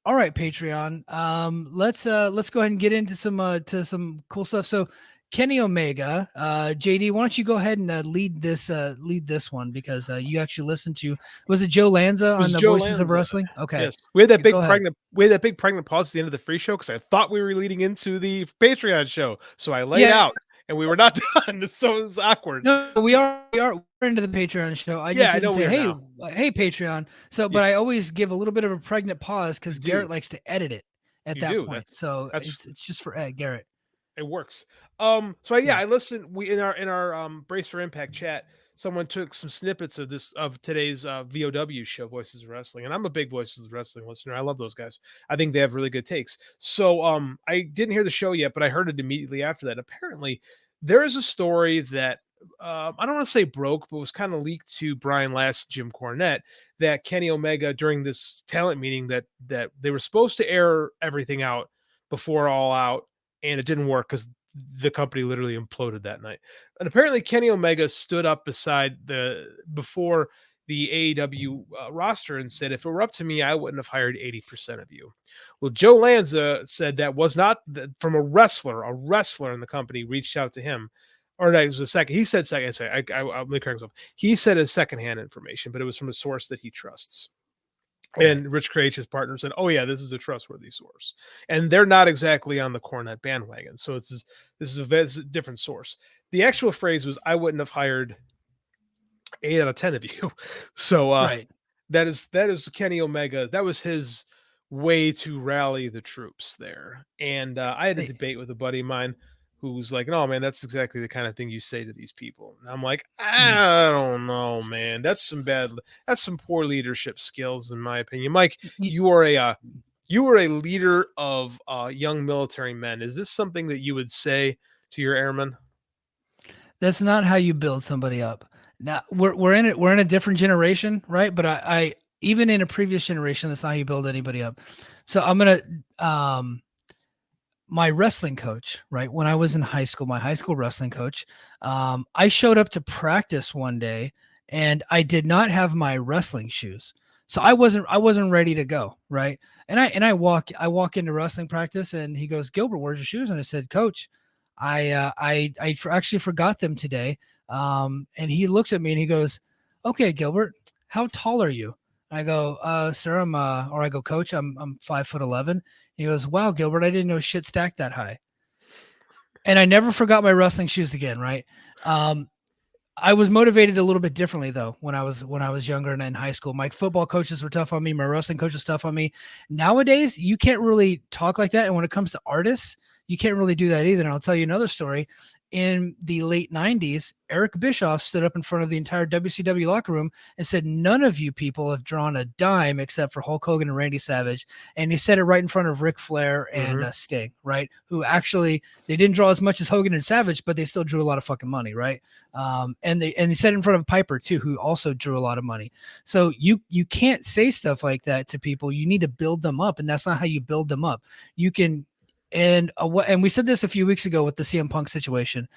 All right, Patreon. Let's go ahead and get into some cool stuff. So Kenny Omega, JD, why don't you go ahead and lead this one because you actually listened to, was it Joe Lanza It on was the Joe Voices of Lanza. Wrestling? Okay. Yes, we had that Go big ahead. pregnant pause at the end of the free show because I thought we were leading into the Patreon show. So I laid Yeah. out, and we were not done. So it was awkward. No, we're into the Patreon show. I just Yeah, I didn't know we say, are hey, now. hey, Patreon. So, Yeah, but I always give a little bit of a pregnant pause you because do. Garrett likes to edit it at You that do. point. So That's it's just for Ed Garrett. it works. Yeah, Yeah. I listened. We in our Brace for Impact chat, someone took some snippets of today's VOW show, Voices of Wrestling, and I'm a big Voices of Wrestling listener. I love those guys. I think they have really good takes. So I didn't hear the show yet, but I heard it immediately after that. Apparently, there is a story that I don't want to say broke, but was kind of leaked to Brian Last, Jim Cornette, that Kenny Omega during this talent meeting that they were supposed to air everything out before All Out, and it didn't work because the company literally imploded that night. And apparently, Kenny Omega stood up before the AEW roster and said, "If it were up to me, I wouldn't have hired 80% of you." Well, Joe Lanza said that was not from a wrestler. A wrestler in the company reached out to him, or that was a second. He said second. I'll make correct myself. He said it's secondhand information, but it was from a source that he trusts. And Rich Kraetsch, his partner, said, "Oh yeah, this is a trustworthy source," and they're not exactly on the Cornette bandwagon. So this is a different source. The actual phrase was, "I wouldn't have hired 8 out of 10 of you." So Right. that is Kenny Omega. That was his way to rally the troops there. And I had a Hey, debate with a buddy of mine who's like, "No, man, that's exactly the kind of thing you say to these people." And I'm like, mm, "I don't know, man. That's some poor leadership skills, in my opinion." Mike, y- you are a leader of young military men. Is this something that you would say to your airmen? that's not how you build somebody up. Now we're in a different generation, right? But I even in a previous generation, that's not how you build anybody up. So I'm gonna my wrestling coach, right? When I was in high school, my high school wrestling coach, I showed up to practice one day and I did not have my wrestling shoes. So I wasn't ready to go, right? And I walk into wrestling practice and he goes, "Gilbert, where's your shoes?" And I said, "Coach, actually forgot them today." And he looks at me and he goes, "Okay, Gilbert, how tall are you?" I go, "Sir, or I go, Coach, I'm 5'11". He goes, "Wow, Gilbert, I didn't know shit stacked that high." And I never forgot my wrestling shoes again, right? Um, I was motivated a little bit differently though when I was younger and in high school. My football coaches were tough on me. My wrestling coach was tough on me. Nowadays, you can't really talk like that. And when it comes to artists, you can't really do that either. And I'll tell you another story. In the late 90s, Eric Bischoff stood up in front of the entire WCW locker room and said, "None of you people have drawn a dime except for Hulk Hogan and Randy Savage." And he said it right in front of Ric Flair and Mm-hmm. Sting, right? Who actually, they didn't draw as much as Hogan and Savage, but they still drew a lot of fucking money, right? And they said it in front of Piper too, who also drew a lot of money. So you can't say stuff like that to people. You need to build them up, and that's not how you build them up. You can, and we said this a few weeks ago with the CM Punk situation.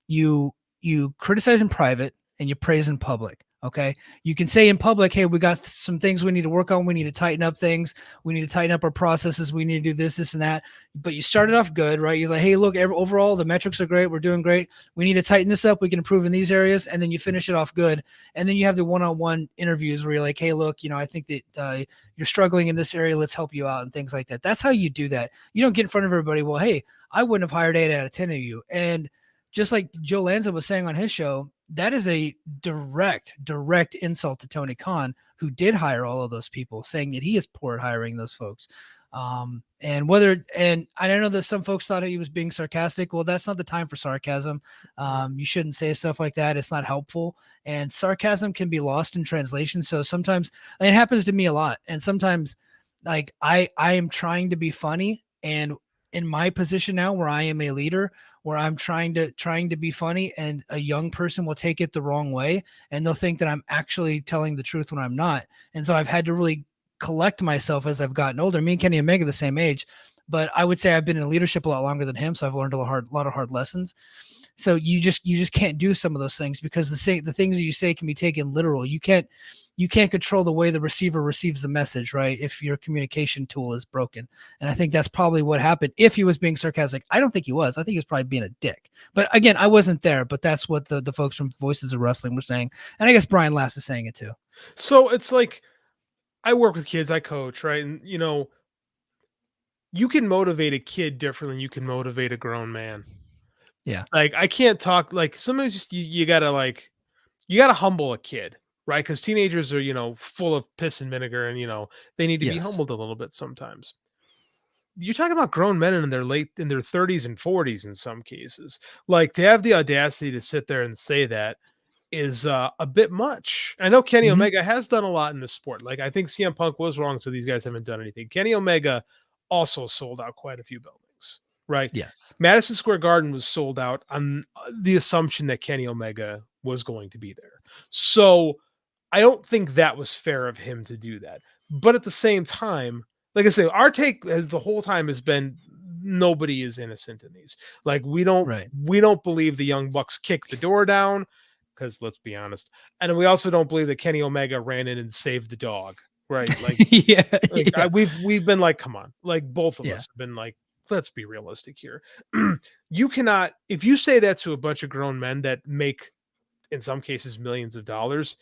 You you criticize in private and you praise in public. Okay. You can say in public, "Hey, we got some things we need to work on. We need to tighten up things. We need to tighten up our processes. We need to do this, this, and that." But you started off good, right? You're like, "Hey, look, overall, the metrics are great. We're doing great. We need to tighten this up. We can improve in these areas." And then you finish it off good. And then you have the one-on-one interviews where you're like, "Hey, look, I think that you're struggling in this area. Let's help you out," and things like that. That's how you do that. You don't get in front of everybody. "Well, hey, I wouldn't have hired 8 out of 10 of you." And just like Joe Lanza was saying on his show, that is a direct insult to Tony Khan, who did hire all of those people, saying that he is poor at hiring those folks. And I don't know that some folks thought he was being sarcastic. Well, that's not the time for sarcasm. You shouldn't say stuff like that. It's not helpful. And sarcasm can be lost in translation. So sometimes it happens to me a lot. And sometimes like I am trying to be funny, and in my position now where I am a leader, where I'm trying to be funny, and a young person will take it the wrong way and they'll think that I'm actually telling the truth when I'm not. And so I've had to really collect myself as I've gotten older. Me and Kenny Omega the same age. but I would say I've been in leadership a lot longer than him, so I've learned a lot of hard lessons. So you just can't do some of those things because the things that you say can be taken literal. You can't control the way the receiver receives the message, right? If your communication tool is broken. And I think that's probably what happened. If he was being sarcastic, I don't think he was. I think he was probably being a dick. But again, I wasn't there, but that's what the folks from Voices of Wrestling were saying. And I guess Brian Last is saying it too. So it's like I work with kids, I coach, right? And you can motivate a kid differently than you can motivate a grown man. Yeah. Like I can't talk like sometimes just you gotta humble a kid, right? Because teenagers are, full of piss and vinegar and they need to be Yes. humbled a little bit sometimes. You're talking about grown men in their 30s and 40s in some cases. Like to have the audacity to sit there and say that is a bit much. I know Kenny Mhm. Omega has done a lot in this sport. Like I think CM Punk was wrong, so these guys haven't done anything. Kenny Omega also sold out quite a few buildings, right? Yes. Madison Square Garden was sold out on the assumption that Kenny Omega was going to be there. So I don't think that was fair of him to do that. But at the same time, like I say, our take the whole time has been nobody is innocent in these. Like we don't Right. believe the Young Bucks kicked the door down because let's be honest, and we also don't believe that Kenny Omega ran in and saved the dog, right? Like, yeah. like we've been like, come on, like both of Yeah. us have been like, let's be realistic here. You cannot, if you say that to a bunch of grown men that make, in some cases, millions of dollars,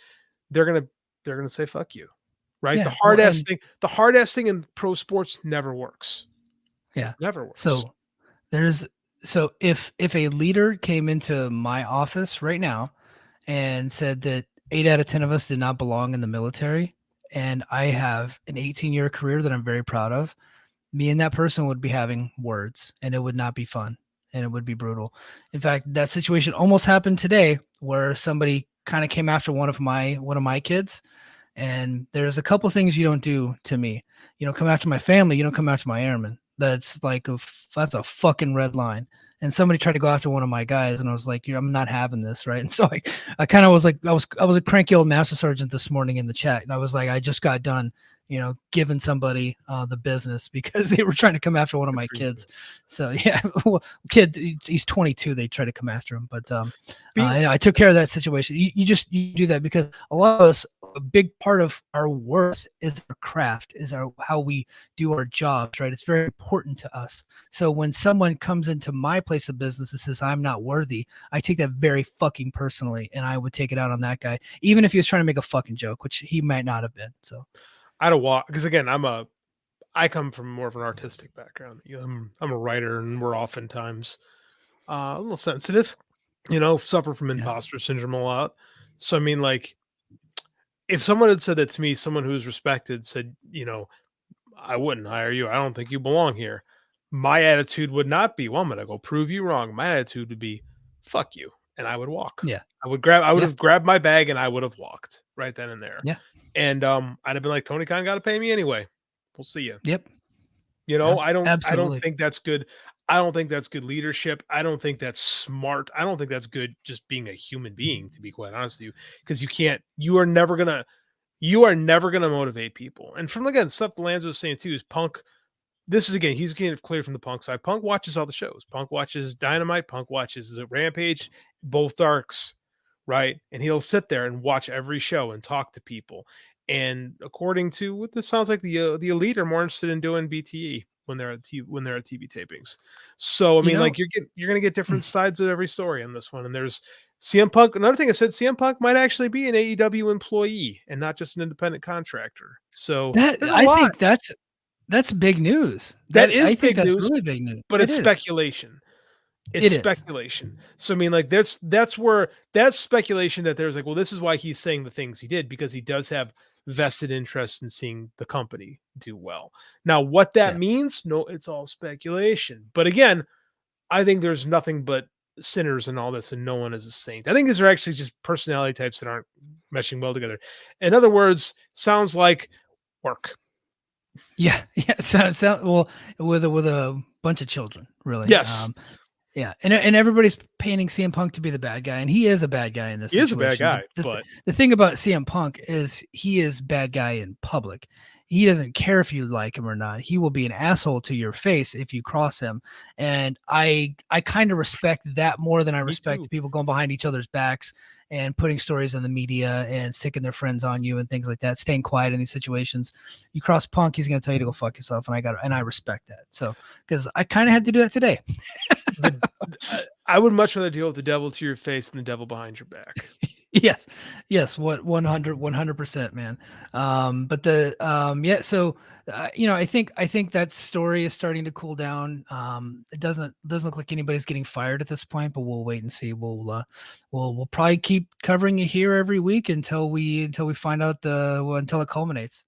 they're gonna say fuck you, right? Yeah. Well, and The hard ass thing in pro sports never works. yeah. Never works. So there's so if a leader came into my office right now and said that 8 out of 10 of us did not belong in the military, and I have an 18-year career that I'm very proud of, me and that person would be having words, and it would not be fun, and it would be brutal. In fact, that situation almost happened today where somebody kind of came after one of my kids, and there's a couple things you don't do to me. You don't come after my family, you don't come after my airmen. That's a fucking red line. And somebody tried to go after one of my guys, and I was like, I'm not having this, right? And so I kind of was like, I was a cranky old master sergeant this morning in the chat, and I was like, I just got done, giving somebody the business because they were trying to come after one of my kids. So yeah, well, kid, he's 22. They try to come after him, but I took care of that situation. You do that because a lot of us, a big part of our worth is our craft, is how we do our jobs, right? It's very important to us. So when someone comes into my place of business and says I'm not worthy, I take that very fucking personally, and I would take it out on that guy, even if he was trying to make a fucking joke, which he might not have been. So I don't walk because again, I come from more of an artistic background. I'm a writer, and we're oftentimes a little sensitive. Suffer from yeah, imposter syndrome a lot. So I mean, like, if someone had said that to me, someone who's respected said, I wouldn't hire you. I don't think you belong here. My attitude would not be, well, I'm gonna go prove you wrong. My attitude would be, fuck you, and I would walk. yeah, I would yeah, have grabbed my bag and I would have walked right then and there. yeah, And I'd have been like, Tony Khan got to pay me anyway. We'll see you. yep, I don't absolutely, think that's good. I don't think that's good leadership. I don't think that's smart. I don't think that's good just being a human being, to be quite honest with you, because you are never gonna motivate people. And from again, stuff Lanza was saying too is Punk. This is again, he's getting it clear from the Punk side. Punk watches all the shows. Punk watches Dynamite. Punk watches the Rampage, both darks, right? And he'll sit there and watch every show and talk to people. And according to what this sounds like, the elite are more interested in doing BTE when they're at TV tapings. So I mean, like you're gonna get different sides of every story on this one. And there's CM Punk. Another thing I said, CM Punk might actually be an AEW employee and not just an independent contractor. So there's a lot. think that's big news. That is I think big that's news, really big news. but it's is. speculation. It's It is. speculation. So I mean, like that's speculation that there's like, well, this is why he's saying the things he did, because he does have vested interest in seeing the company do well. Now, what that Yeah. means, no, it's all speculation. But again, I think there's nothing but sinners in all this, and no one is a saint. I think these are actually just personality types that aren't meshing well together. In other words, sounds like work. Yeah, yeah. So well, with a bunch of children, really. Yes. Yeah, and everybody's painting CM Punk to be the bad guy, and he is a bad guy in this situation. He is a bad guy, but the thing about CM Punk is he is bad guy in public. he doesn't care if you like him or not. He will be an asshole to your face if you cross him. And I kind of respect that more than I Me respect too. people going behind each other's backs and putting stories in the media and sicking their friends on you and things like that, staying quiet in these situations. You cross Punk, he's going to tell you to go fuck yourself. And I respect that. So, because I kind of had to do that today. The I would much rather deal with the devil to your face than the devil behind your back. Yes, what 100%, man. But the yeah, so I think that story is starting to cool down. It doesn't look like anybody's getting fired at this point, but we'll wait and see. We'll probably keep covering it here every week until we find out until it culminates.